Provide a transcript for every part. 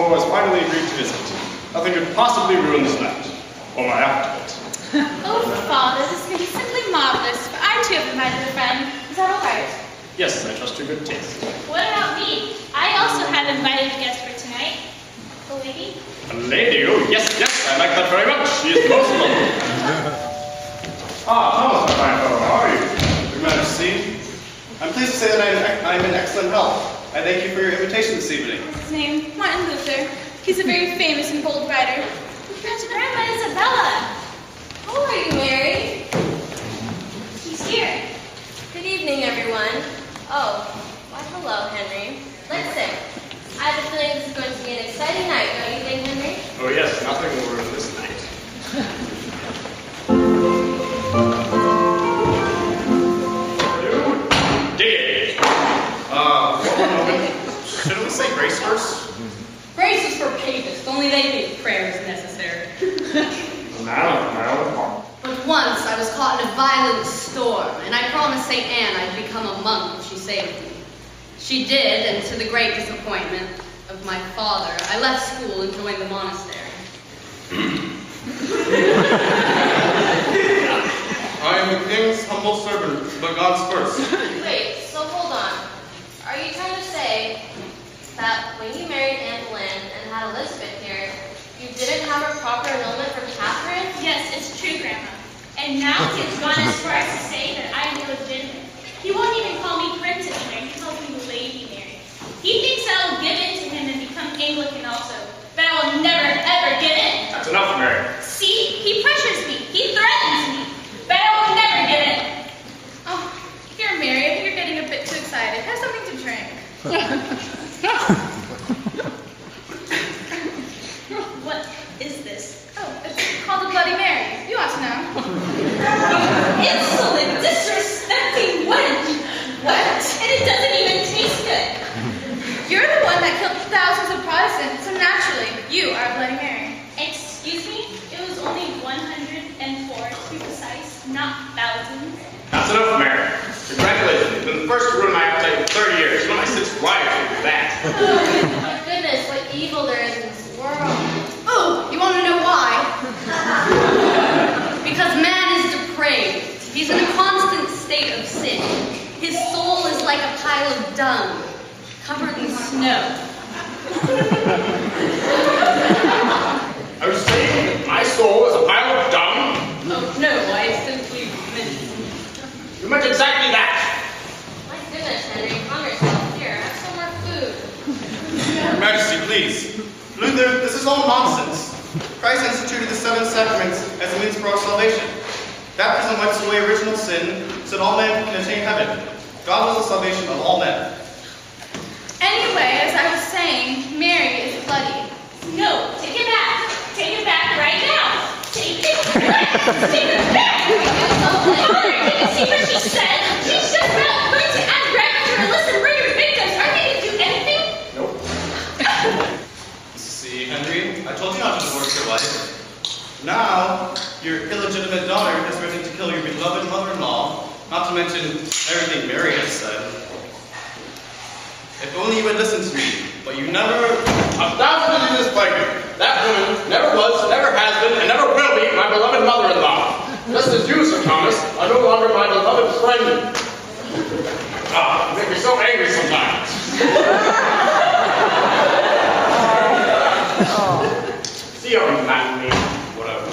so has finally agreed to visit. Nothing could possibly ruin this night, or my appetite. Oh, Father, this is going to be simply marvelous. For I too have invited a friend. Is that all right? Yes, I trust your good taste. What about me? I also have invited a guest for tonight. A lady? A lady? Oh, yes, I like that very much. She is most lovely. Thomas, my fine fellow, how are you? Your Majesty, I'm pleased to say that I'm in excellent health. I thank you for your invitation this evening. What's his name? Martin Luther. He's a very famous and bold writer. That's Grandma Isabella. How are you, Mary? He's here. Good evening, everyone. Oh, why hello, Henry. Let's sit. I have a feeling this is going to be an exciting night, don't you think, Henry? Oh, yes, nothing will ruin this night. Shouldn't we say grace first? Grace is for papists, only they think prayer is necessary. But once I was caught in a violent storm, and I promised St. Anne I'd become a monk if she saved me. She did, and to the great disappointment of my father, I left school and joined the monastery. I am the king's humble servant, but God's first. Wait, so hold on. Are you trying to say that when you married Aunt Lynn and had Elizabeth here, you didn't have a proper annulment from Catherine? Yes, it's true, Grandma. And now he's gone as far as to say that I'm illegitimate. He won't even call me Princess Mary, he calls me Lady Mary. He thinks I'll give in to him and become Anglican also, but I will never, ever give in. That's enough, Mary. See, he pressures me, he threatens me, but I will never give in. Oh, here, Mary, I think you're getting a bit too excited. Have something to drink. What is this? Oh, it's called a Bloody Mary. You ought to know. Insolent, disrespecting wench! What? And it doesn't even taste good. You're the one that killed thousands of Protestants, so naturally, you are a Bloody Mary. Excuse me? It was only 104 to be precise, not thousands. That's enough, Mary. Congratulations. You've been the first to ruin my appetite in 30 years. You know my sixth wife would do that. Oh, my goodness, what evil there is in this world. Oh, you want to know why? Because man is depraved. He's in a constant state of sin. His soul is like a pile of dung, covered in snow. I was saying that my soul is a pile of dung. Oh, no, I simply meant... You meant exactly that. My goodness, Henry, calm yourself. Here, have some more food. Your Majesty, please. Luther, this is all nonsense. Christ instituted the 7 sacraments as a means for our salvation. Baptism wipes away original sin, so that all men can attain heaven. God was the salvation of all men. Anyway, as I was saying, Mary is bloody. No, take it back. Take it back right now. Take it back. Take it back. Father, did you see what she said? She's just about going to ask grandmother to listen murder victims. Aren't they going to do anything? Nope. See, Henry, I told you not to divorce your wife. Now, your illegitimate daughter has written to kill your beloved mother-in-law, not to mention everything Mary has said. If only you had listened to me, but you never... 1,000 to this fighter. That woman never was, never has been, and never will be my beloved mother-in-law. Just as you, Sir Thomas, are no longer my beloved friend. Ah, you make me so angry sometimes. See how you mad at me? Whatever.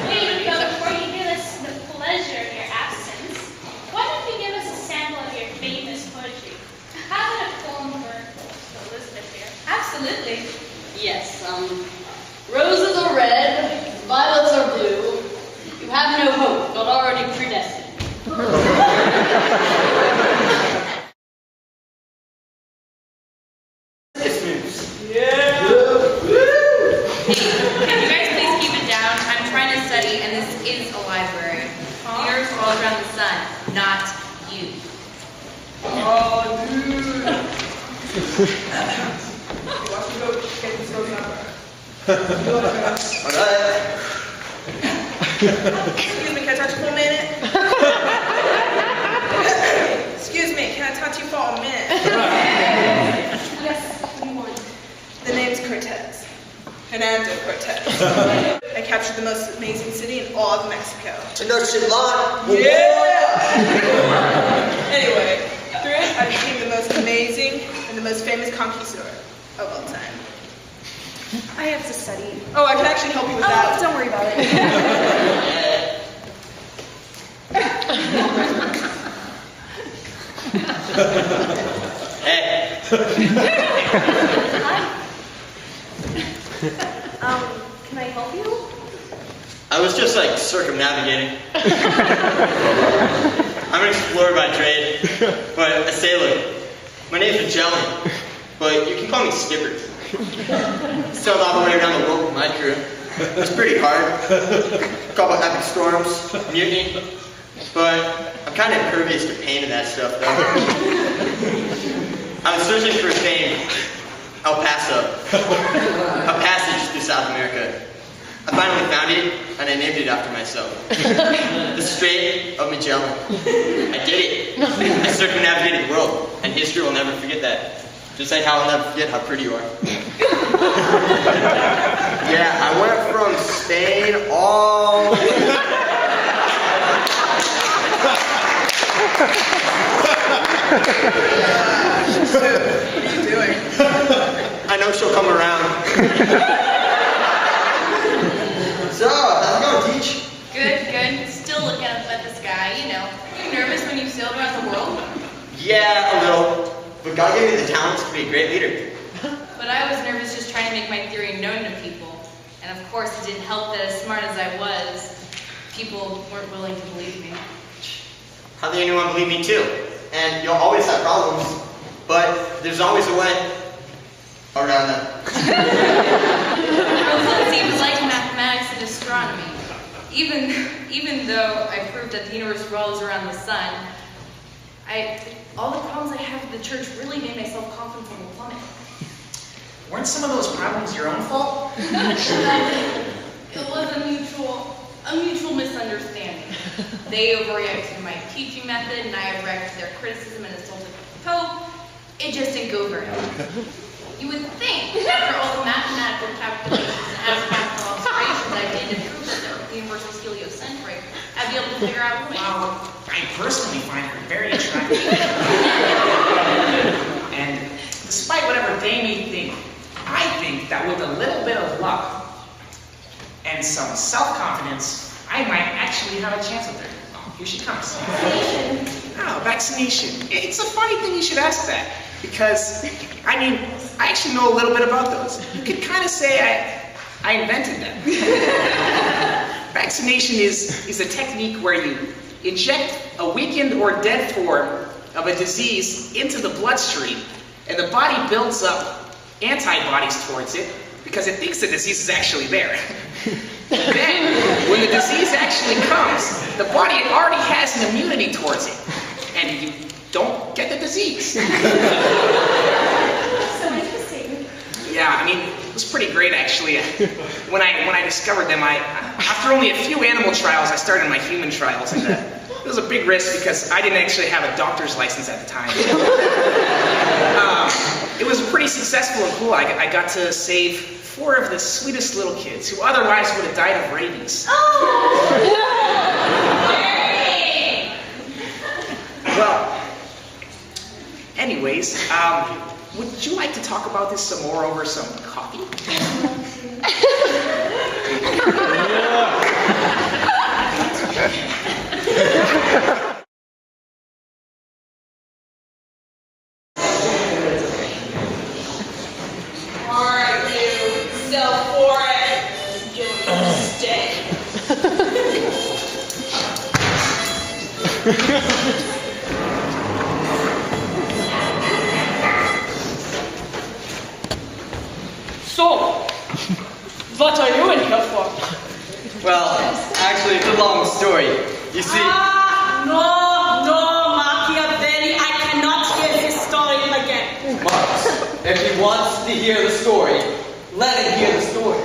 Hey, before you give us the pleasure of your absence, why don't you give us a sample of your famous poetry? How about a poem for Elizabeth here? Absolutely. Yes, roses are red, violets are blue. You have no hope, but already predestined. Can you guys please keep it down? I'm trying to study, and this is a library. The earth revolves around the sun, not you. Oh, dude. Excuse me, can I touch you for a minute? Excuse me, can I touch you for a minute? Yes, we want. Cortez. Hernando Cortez. I captured the most amazing city in all of Mexico. Tenochtitlan. Yeah! Anyway, through it, I became the most amazing and the most famous conquistador of all time. I have to study. Oh, I can actually help you with that. Don't worry about it. Hey. Can I help you? I was just like circumnavigating. I'm an explorer by trade, but a sailor. My name's Magellan, but you can call me Skipper. Sailed all the way around the world with my crew. It was pretty hard. A couple epic storms, mutiny, but I'm kind of impervious to pain and that stuff though. I was searching for a famed El Paso, a passage to South America. I finally found it, and I named it after myself. The Strait of Magellan. I did it. I circumnavigated the world, and history will never forget that. Just like how I'll never forget how pretty you are. Yeah, I went from Spain all the way. What are you doing? I know she'll come around. So, how's it going, Teach? Good, good. Still looking up at the sky, you know. Are you nervous when you sailed around the world? Yeah, a little. But God gave me the talents to be a great leader. But I was nervous just trying to make my theory known to people. And of course, it didn't help that as smart as I was, people weren't willing to believe me. How did anyone believe me too? And you'll always have problems, but there's always a way around that. Well, it seems like mathematics and astronomy. Even though I proved that the universe revolves around the sun, all the problems I have with the church really made my self-confidence on the plummet. Weren't some of those problems your own fault? It was a mutual misunderstanding. They overreacted to my teaching method, and I overreacted to their criticism and insulted the Pope. It just didn't go very well. You would think, after all the mathematical calculations and astronomical observations I did to prove that the universe was heliocentric, I'd be able to figure out a way. Well, I personally find her very attractive. And despite whatever they may think, I think that with a little bit of luck and some self-confidence, I might actually have a chance with her. Oh, here she comes. Oh, vaccination. It's a funny thing you should ask that. Because, I mean, I actually know a little bit about those. You could kind of say I invented them. Vaccination is a technique where you inject a weakened or dead form of a disease into the bloodstream, and the body builds up antibodies towards it because it thinks the disease is actually there. Then, when the disease actually comes, the body already has an immunity towards it, and you don't get the disease. So interesting. Yeah, I mean, it was pretty great actually. When I discovered them, after only a few animal trials, I started my human trials, and it was a big risk because I didn't actually have a doctor's license at the time. It was pretty successful and cool. I got to save 4 of the sweetest little kids who otherwise would have died of rabies. Oh! Well, anyways, would you like to talk about this some more over some coffee? Alright, you. Sell for it. Give me a steak. So, what are you in here for? Well, actually, it's a long story. You see, No, Machiavelli, I cannot hear this story again. Marx, if he wants to hear the story, let him hear the story.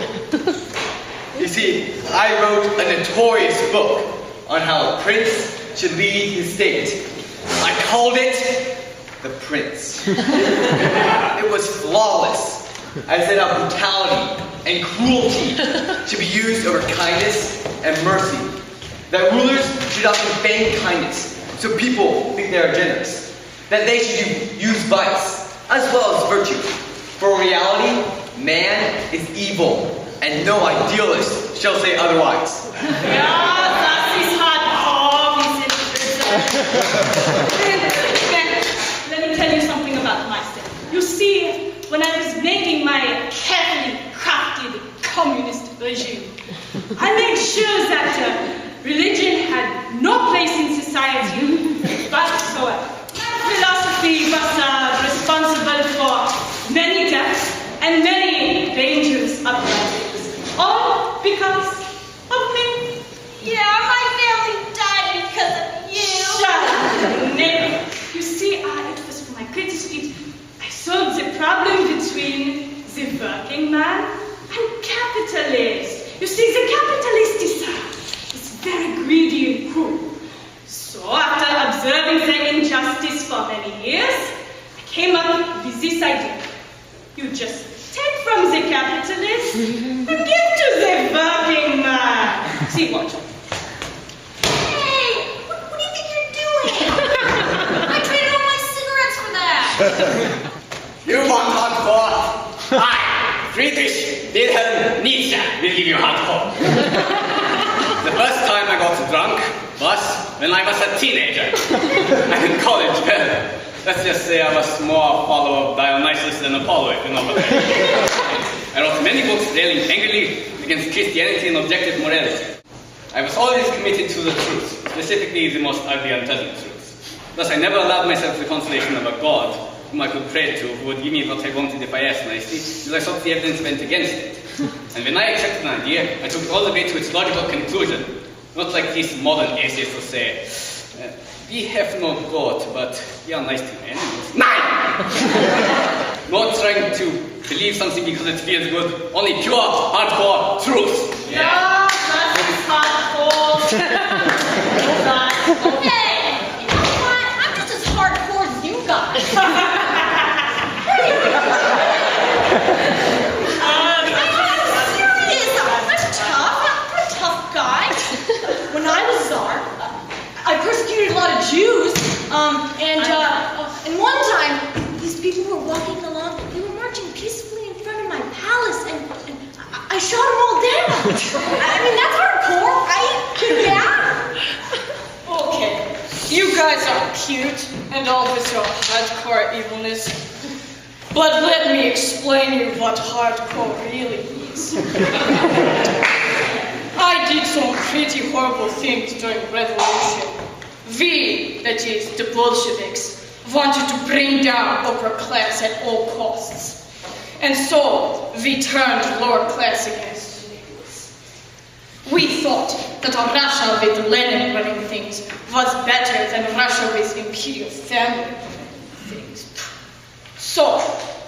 you see, I wrote a notorious book on how a prince should lead his state. I called it The Prince. It was flawless. I set out brutality and cruelty to be used over kindness and mercy. That rulers should often feign kindness, so people think they are generous. That they should use vice as well as virtue. For in reality, man is evil, and no idealist shall say otherwise. Let me tell you something about myself. You see, when I was making my carefully crafted communist regime, I made sure that religion had no place in society whatsoever. Philosophy was responsible for many deaths and many dangerous uprisings, all because of me. Yeah, my family died because of you. Shut up, neighbor. You see, it was for my greatest deed. I solved the problem between the working man and capitalist. You see, the capitalist is very greedy and cruel. So after observing the injustice for many years, I came up with this idea. You just take from the capitalist and give to the working man. See, watch. Hey, what do you think you're doing? I traded all my cigarettes for that. You want hardcore? I, Friedrich Wilhelm Nietzsche, will give you hardcore. The first time I got drunk was when I was a teenager. I'm in college. Well, let's just say I was more a follower of Dionysus than Apollo, if you know what I mean. I wrote many books railing angrily against Christianity and objective morality. I was always committed to the truth, specifically the most ugly and unpleasant truths. Thus, I never allowed myself the consolation of a God whom I could pray to, who would give me what I wanted if I asked nicely, because I thought the evidence went against it. And when I accepted an idea, I took it all the way to its logical conclusion. Not like these modern atheists will say, we have no God, but we are nice to animals. Nine! Not trying to believe something because it feels good, only pure, hardcore truth. Yeah, that's hardcore. Hey, you know what? I'm just as hardcore as you guys. When I was Tsar, I persecuted a lot of Jews, and one time, these people were walking along, they were marching peacefully in front of my palace, and I shot them all down. I mean, that's hardcore, right? Yeah? Okay, you guys are cute and all with your hardcore evilness, but let me explain you what hardcore really is. I did some pretty horrible things during the revolution. We, that is, the Bolsheviks, wanted to bring down upper class at all costs. And so, we turned lower class against the natives. We thought that a Russia with Lenin running things was better than Russia with imperial family running things. So,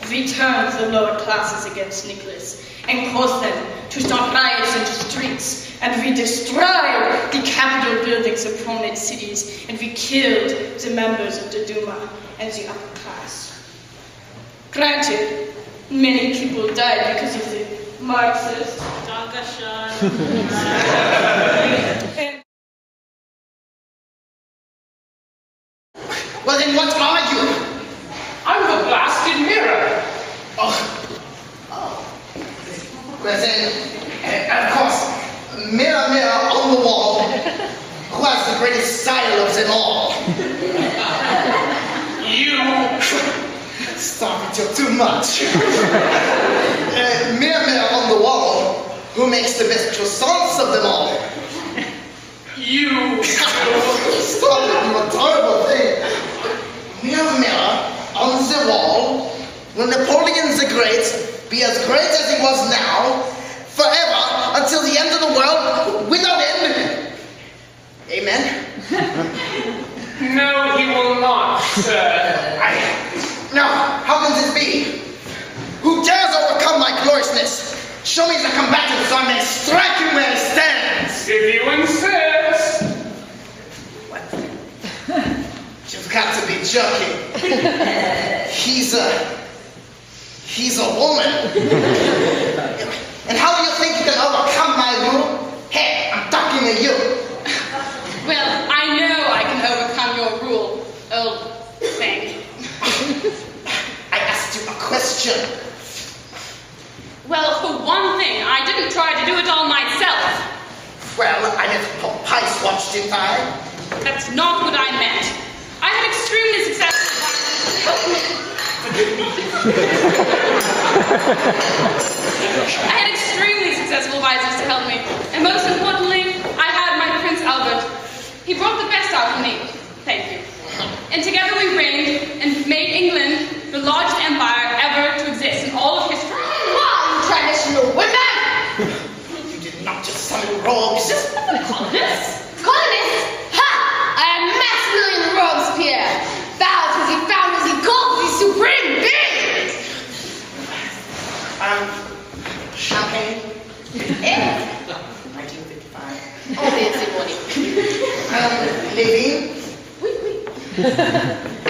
we turned the lower classes against Nicholas and caused them to start riots in the streets, and we destroyed the Capitol buildings of prominent cities, and we killed the members of the Duma and the upper class. Granted, many people died because of the Marxist and well, then what are you? I'm the blasted mirror. Well then, of course, mirror, mirror on the wall, who has the greatest style of them all? You! Stop it, you're too much. Mirror, mirror on the wall, who makes the best croissants of them all? You! Stop it, you adorable thing. Mirror, mirror on the wall, will Napoleon the Great be as great as he was now, forever, until the end of the world, without end? Amen? No, he will not, sir. No, how can this be? Who dares overcome my gloriousness? Show me the combatant so I may strike him where he stands. If you insist. What? You've got to be joking. He's a woman. And how do you think you can overcome my rule? Hey, I'm talking to you. Well, I know I can overcome your rule, old thing. I asked you a question. Well, for one thing, I didn't try to do it all myself. Well, I didn't put Pice watch, didn't I? That's not what I meant. I had extremely successful advisors to help me, and most importantly, I had my Prince Albert. He brought the best out of me. Thank you. And together we reigned and made England the largest empire ever to exist in all of history. Wow, you traditional women! You did not just summon rogues. Colonists? Colonists? Ha! I am Maximilian Robespierre. Vowed as he found as he called the supreme being. Champagne. 1955. Only a ceremony. Living. Oui. I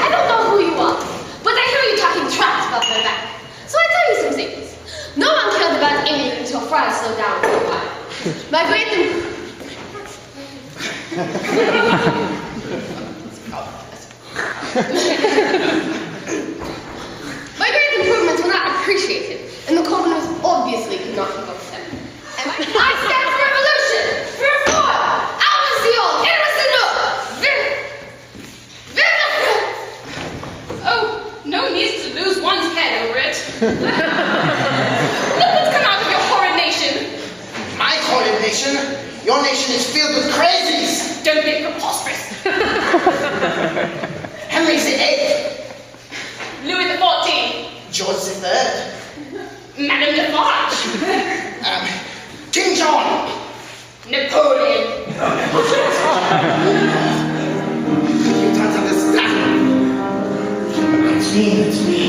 don't know who you are, but I hear you talking trash about my back. So I tell you some things. No one cared about England until France slowed down for a while. My great improvements were not appreciated, and the Covenants obviously could not keep up with them. And I stand for revolution, for reform. Oh, no need to lose one's head over it. Look what's come out of your horrid nation. My horrid nation? Your nation is filled with crazies. Don't be preposterous. Henry VIII. Louis XIV. George III. Madame Defarge. King John. Napoleon. You don't understand. It's me.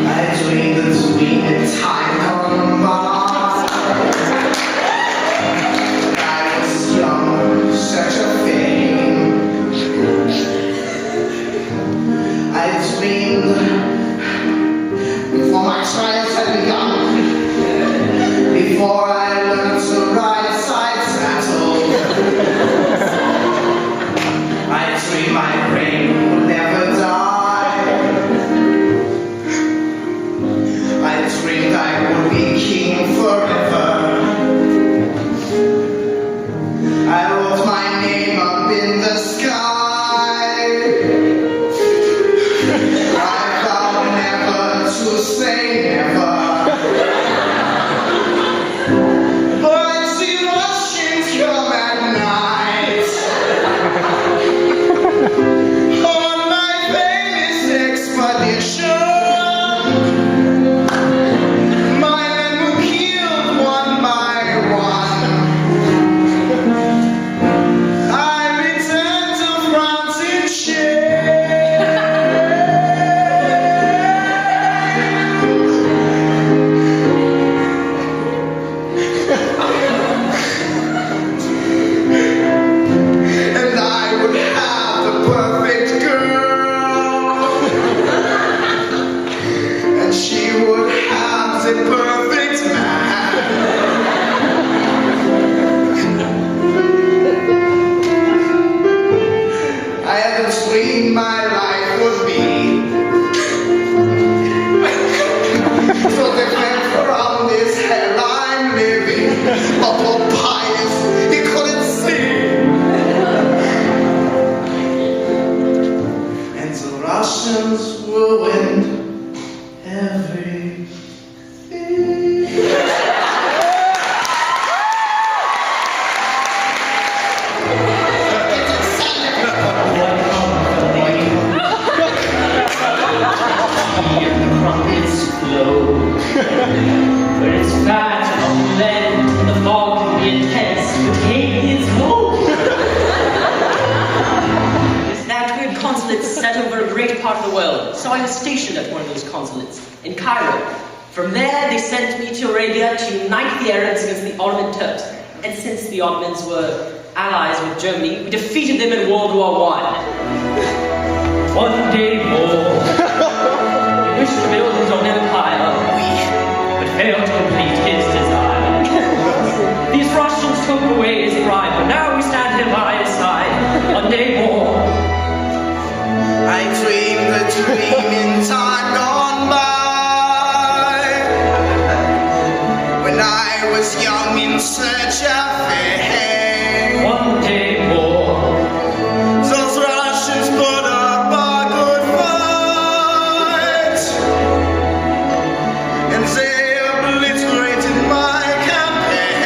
I dreamed that we had time gone by. I was young, such a thing. I dreamed before my trials had begun. Before I learned to ride side saddle. I dreamed my brain would never die. I dreamed I would be king forever. I wrote my name up in the sky. I vowed never to say never. But I see Russians come at night. On my famous expedition, my men were killed one by one. I returned to France in shame. And I would have the perfect girl, and she would have the perfect man. I had a dream my life would be so different from this hell I'm living. But poor Pius, he couldn't see. And the Russians ruined everything. Crumpets flow, but it's fat on lead. The fog can be intense, but hate is hope. It's that weird consulates set over a great part of the world, so I was stationed at one of those consulates in Cairo. From there, they sent me to Arabia to unite the Arabs against the Ottoman Turks. And since the Ottomans were allies with Germany, we defeated them in World War I. One day more. build his own empire, but failed to complete his design. These Russians took away his pride, but now we stand here by his side. A day more. I dreamed a dream in time gone by, when I was young in search of fame. One day more. Those Russians put up a good fight, and they obliterated my campaign.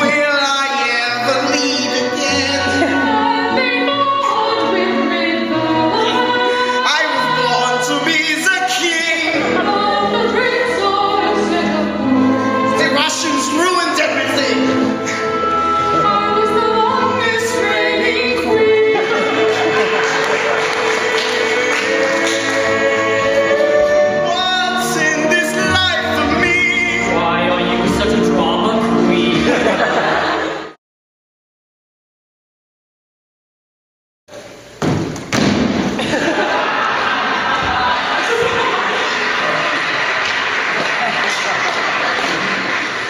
Will I ever lead again? I was born to be the king. The Russians ruined everything. I was the longest reigning queen. What's in this life for me? Why are you such a drama queen?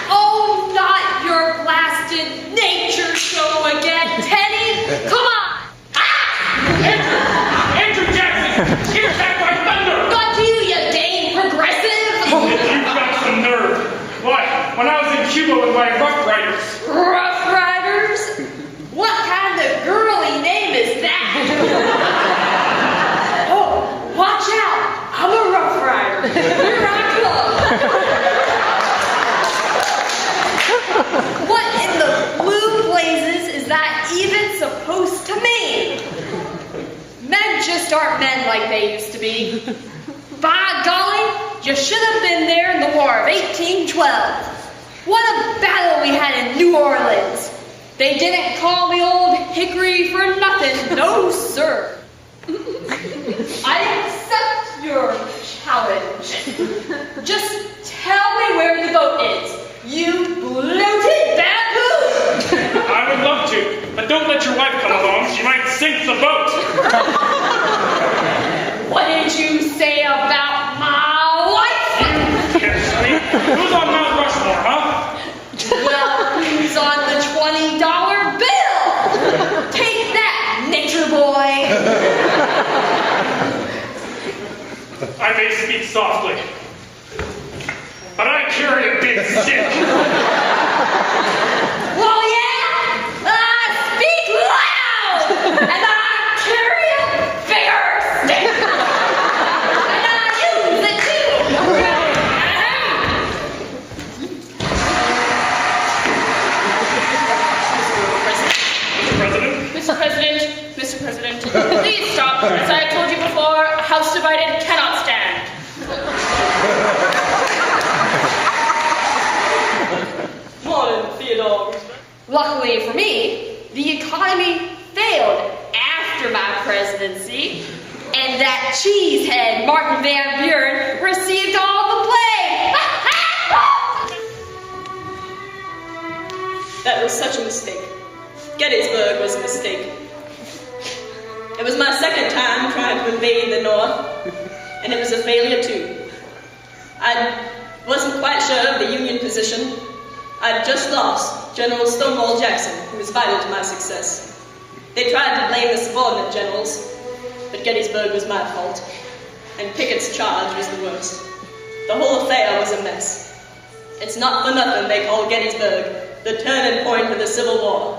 Oh, not your blasted nature show again, Teddy! Come on! Andrew Jackson! Here's that by thunder! Got to you, you dang progressive! You've got some nerve. Why, when I was in Cuba with my Rough Riders. Rough Riders? What kind of girly name is that? Oh, watch out! I'm a Rough Rider. Here I come. What in the blue blazes is that even supposed to mean? Men just aren't men like they used to be. By golly, you should have been there in the War of 1812. What a battle we had in New Orleans. They didn't call me Old Hickory for nothing, no sir. I accept your challenge. Just tell me where the boat is, you bloated baboon! I would love to, but don't let your wife come along. She might sink the boat. What did you say about my wife? You kiss me. Who's on Mount Rushmore, huh? Well, who's on the $20 bill? Take that, nature boy. I may speak softly, but I carry a big stick. Well, yeah, I speak loud, and I carry a bigger stick, and I use it too. Mr. President, please stop. As I told you before, a house divided cannot stand. Morning, Theodore. Luckily for me, the economy failed after my presidency, and that cheesehead Martin Van Buren received all the blame. That was such a mistake. Gettysburg was a mistake. It was my second time trying to invade the North, and it was a failure too. I wasn't quite sure of the Union position. I'd just lost General Stonewall Jackson, who was vital to my success. They tried to blame the subordinate generals, but Gettysburg was my fault, and Pickett's charge was the worst. The whole affair was a mess. It's not for nothing they call Gettysburg the turning point of the Civil War,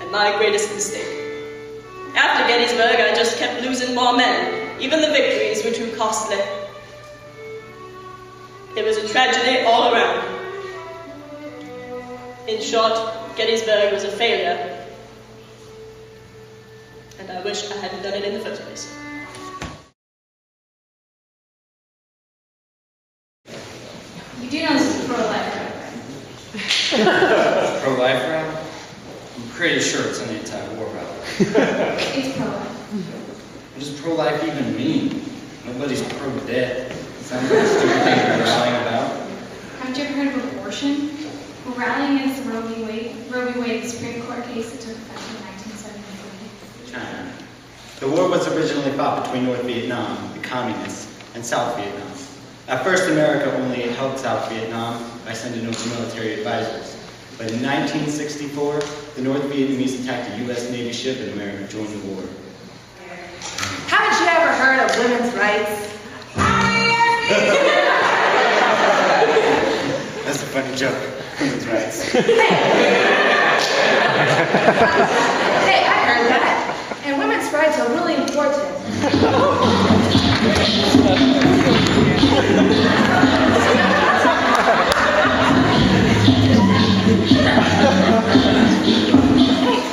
and my greatest mistake. After Gettysburg, I just kept losing more men. Even the victories were too costly. It was a tragedy all around. In short, Gettysburg was a failure, and I wish I hadn't done it in the first place. You do know this is pro-life, right? Pro-life rally? I'm pretty sure it's an anti-war rally. It's pro-life. What does pro-life even mean? Nobody's pro-death. Sounds like a stupid thing to be rallying about. Haven't you ever heard of abortion? We're rallying against the Roe v. Wade, the Supreme Court case that took effect in 1973, which time. The war was originally fought between North Vietnam, the Communists, and South Vietnam. At first, America only helped South Vietnam by sending over military advisors. But in 1964, the North Vietnamese attacked a U.S. Navy ship and America joined the war. Haven't you ever heard of women's rights? That's a funny joke. Women's rights. Hey, I heard that. And women's rights are really important.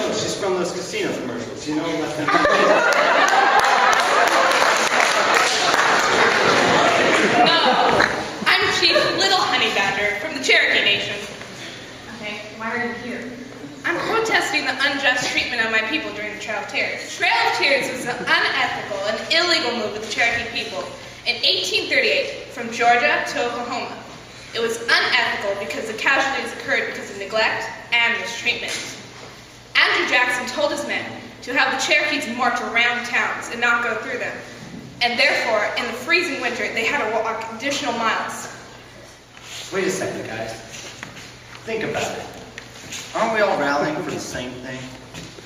Oh, she's from those casino commercials, you know? No, I'm Chief Little Honey Badger from the Cherokee Nation. Okay, why are you here? I'm protesting the unjust treatment of my people during the Trail of Tears. Trail of Tears was an unethical and illegal move of the Cherokee people in 1838 from Georgia to Oklahoma. It was unethical because the casualties occurred because of neglect and mistreatment. Andrew Jackson told his men to have the Cherokees march around towns and not go through them. And therefore, in the freezing winter, they had to walk additional miles. Wait a second, guys. Think about it. Aren't we all rallying for the same thing?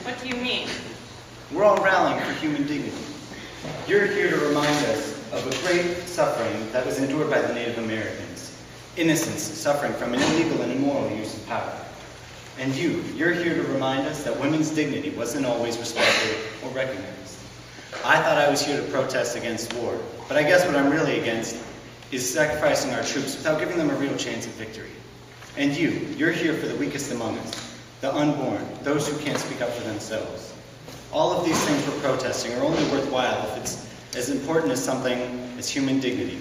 What do you mean? We're all rallying for human dignity. You're here to remind us of a great suffering that was endured by the Native Americans. Innocents suffering from an illegal and immoral use of power. And you're here to remind us that women's dignity wasn't always respected or recognized. I thought I was here to protest against war, but I guess what I'm really against is sacrificing our troops without giving them a real chance of victory. And you're here for the weakest among us, the unborn, those who can't speak up for themselves. All of these things we're protesting are only worthwhile if it's as important as something as human dignity.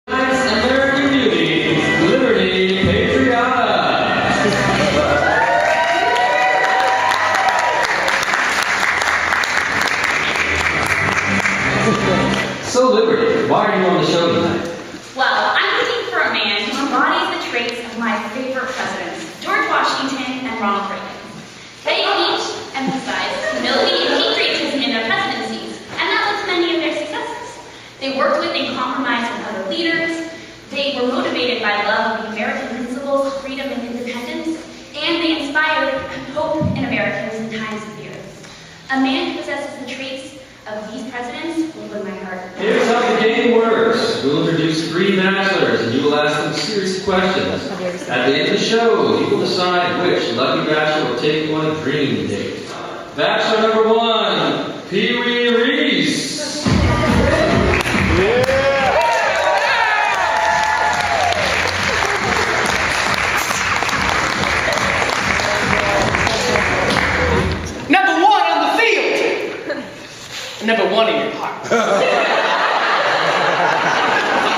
American beauty, liberty, patriotic. So, Liberty, why are you on the show tonight? Well, I'm looking for a man who embodies the traits of my favorite presidents, George Washington and Ronald Reagan. They each emphasized humility and patriotism in their presidencies, and that led to many of their successes. They worked with and compromised with other leaders. They were motivated by love of the American principles of freedom and independence, and they inspired hope in Americans in times of fear. A man who possesses the traits of these presidents will win my heart. Here's how the game works. We'll introduce 3 bachelors, and you will ask them series questions. At the end of the show, you will decide which lucky bachelor will take you on a dream date. Bachelor number 1, Pee Wee Reese. Number 1 on the field. Number 1 in your heart.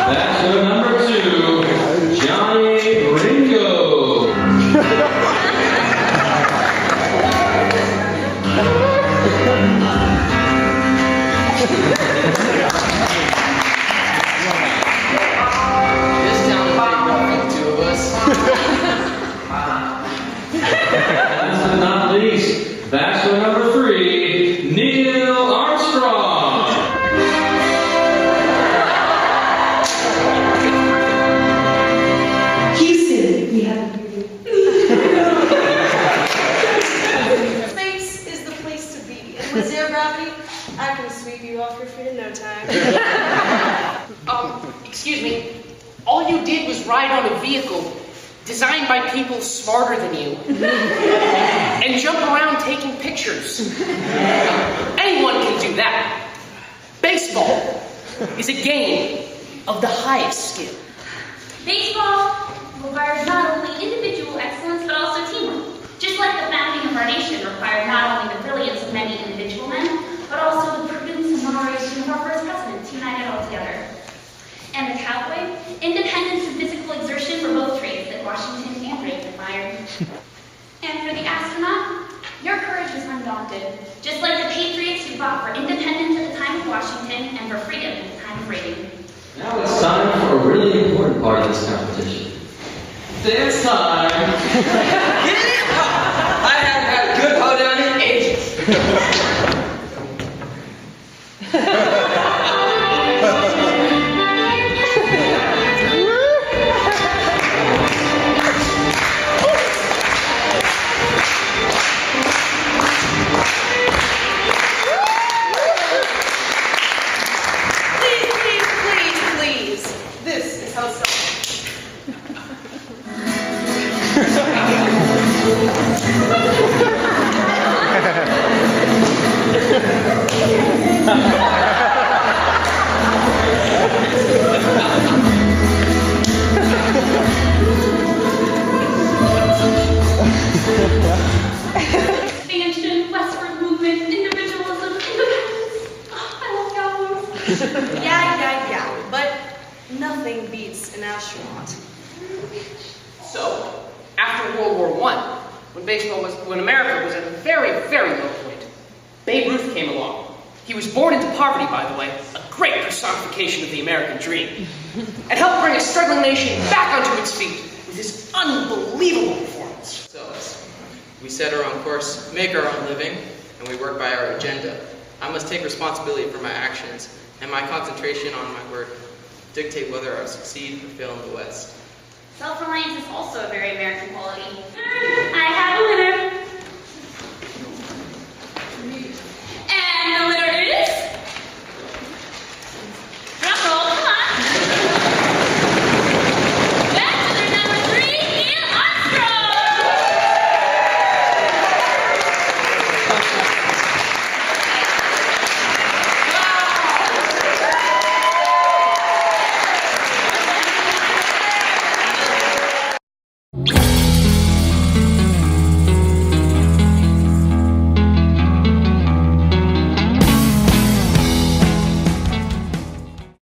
Bachelor number 2, Johnny Ringo. This sounds pretty rough for the 2 of us. Last but not least, Bachelor number 3, Neil Armstrong. Houston, we have Space is the place to be. And with zero gravity, I can sweep you off your feet in no time. Excuse me. All you did was ride on a vehicle designed by people smarter than you and jump around taking pictures. Anyone can do that. Baseball is a game of the highest skill. Baseball requires not only individual excellence, but also teamwork. Just like the founding of our nation required not only the brilliance of many individual men, but also the prudence and moderation of our first president to unite it all together. And the cowboy, independence and physical exertion were both traits that Washington and Reagan admired. And for the astronaut, your courage was undaunted, just like the patriots who fought for independence at the time of Washington and for freedom at the time of Reagan. Now it's time for a really important part of this competition. Dance time! Get in, baseball was when America was at a very, very low point. Babe Ruth came along. He was born into poverty, by the way, a great personification of the American dream, and helped bring a struggling nation back onto its feet with his unbelievable performance. We set our own course, make our own living, and we work by our agenda. I must take responsibility for my actions, and my concentration on my work dictate whether I succeed or fail in the West. Self-reliance is also a very American quality. I have a winner